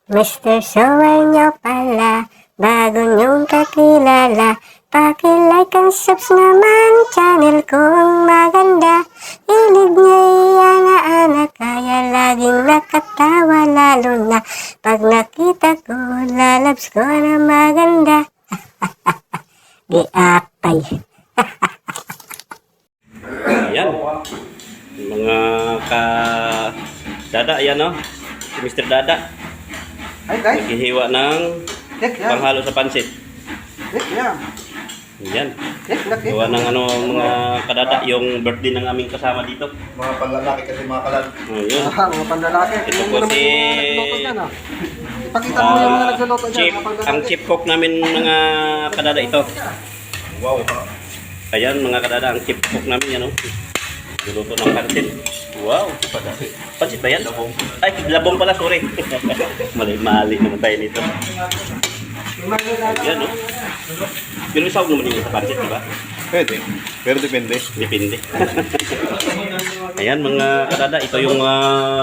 Mr. Shower nyo pala, bago nyong kakilala, paki-like and subs naman channel kong maganda. Hilig niya'y ana-anak, kaya laging nakatawa, lalo na pag nakita ko, lalabs ko na maganda. Giapay. Ayan. Mga ka-dada, ayan o. Si Mr. Dada. Ay, guys. Naghihiwa ng Cake yan. panghalo sa pansit. Cake yan. Ayan. Cake na cake. Gawa ng mga kadada, yung birthday ng aming kasama dito. Mga panlalaki kasi mga kalan. Ayun. Mga panlalaki. Ito Tingnan po mo naman si- yung mga nagluluto dyan, ah. Ipakita mo yung mga nagluluto dyan. Chip, mga panlalaki. ang chip cook namin mga kadada ito. Wow. Ayan mga kadada, ang chip cook namin yan o. Luluto ng pansit. Wow. Pansit ba yan? Ay, labong pala, sorry. Mali naman tayo nito. Ayan o. Pero isaw naman yun sa pansit, di ba? Pwede. Pero depende. Depende. Ayan mga kadada, ito yung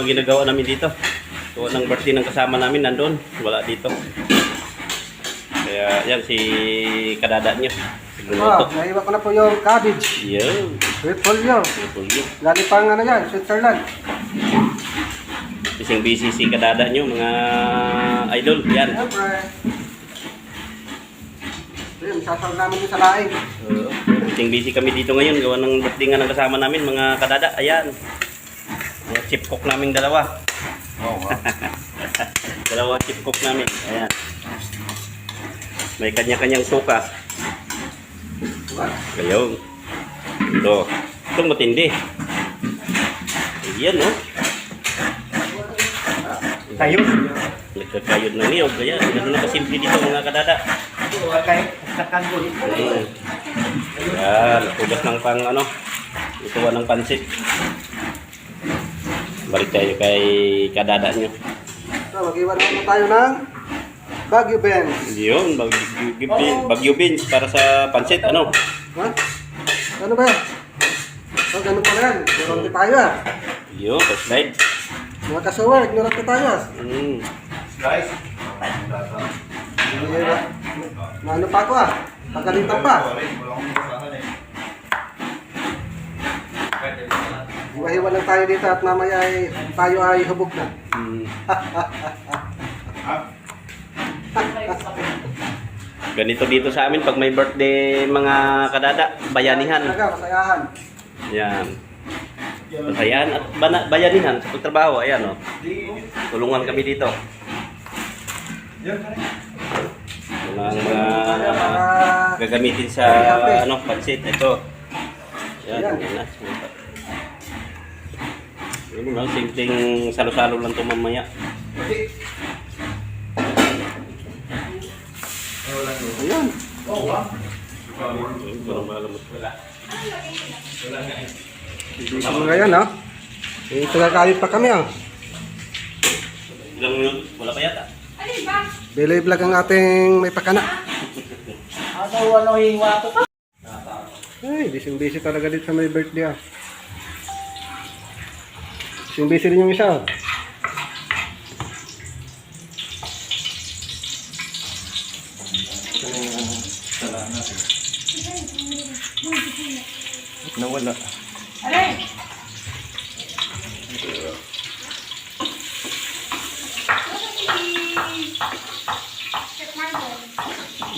ginagawa namin dito. Ito ng birthday ng kasama namin nandun. Wala dito. Kaya yan si kadada nyo. Luluto. Naiwa ko na po yung cabbage. Yo. Repolyo. Repolyo. Galing pang ano yan, Switzerland. Bising busy si kadada nyo mga idol. Yan. Siyempre. Ayun, sasal namin yung sa laing. Bising busy kami dito ngayon. Gawa ng birthday nga ng kasama namin mga kadada. Ayan. Mga chip cook namin dalawa. Wow. Dalawa chip cook namin. Ayan. May kanya-kanyang suka. Kayong. Ito. Itong matindi. Ayan, no? Kayod. Nagkakayod ng niyog. Ayan. Ganun na kasimple dito mga kadada. Ayan. Tugas ng pang ano. Ituwa ng pansit. Balik tayo kay kadada nyo. So, mag-iwan naman tayo ng Baguio Benz. Yun. Bagyo beans para sa pansit. Ano? Ha? Ano ba yan? So, ganun pala yan. Ignorante tayo ah. Yun. Slide. Mga kasuwa, ignorante tayo ah. Guys. Ano pa ako ah? Pagalitan pa. Hiwa-hiwa lang tayo dito at mamaya ay, tayo ay hubog na. Ganito dito sa amin pag may birthday mga kadada, bayanihan. Talaga, masayahan. Yan. Basayan at bayanihan sa pagtrabaho. Ayan o. Tulungan kami dito. Ito na ang mga gagamitin sa ano, pansit. Ito. Yan. Yan na. Yun lang. Simpleng salo-salo lang ito mamaya. Ayan. Parang malamot. Hindi sa mga yan ah. Eh, tagakayod pa kami ah. Ilang minute? Wala pa yata. Belay vlog ang ating may pakana. Ay, busy talaga dito sa may birthday ah. Busy rin yung isa ah. Nawala.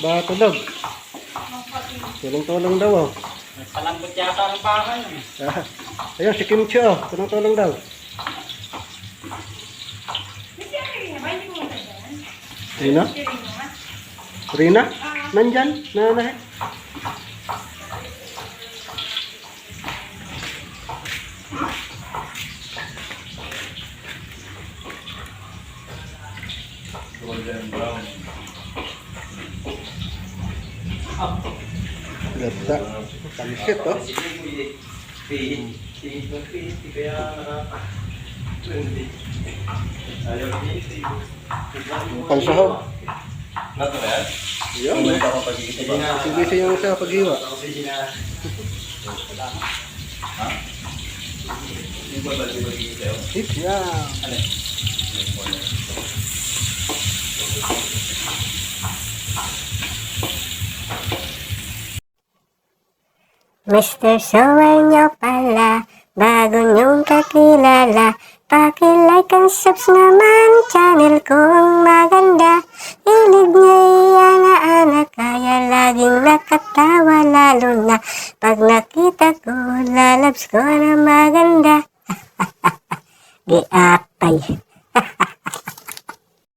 Ba, tulog. Tulong-tulong daw oh. Palambot yata ang bahay. Ah, ayun, si Kimchi oh. Tulong-tulong daw. Rina? Rina? Nandyan? Nanay? Ganda. Pansit oh. Pansahog. Yun. Busy yung isa paghiwa. Hit yan. Mr. Shower nyo pala, bago nyong kakilala. Paki-like and subs naman channel kong maganda. Hilig niya'y ana-ana, kaya laging nakatawa. Lalo na pag nakita ko, lalabs ko na maganda. Giapay.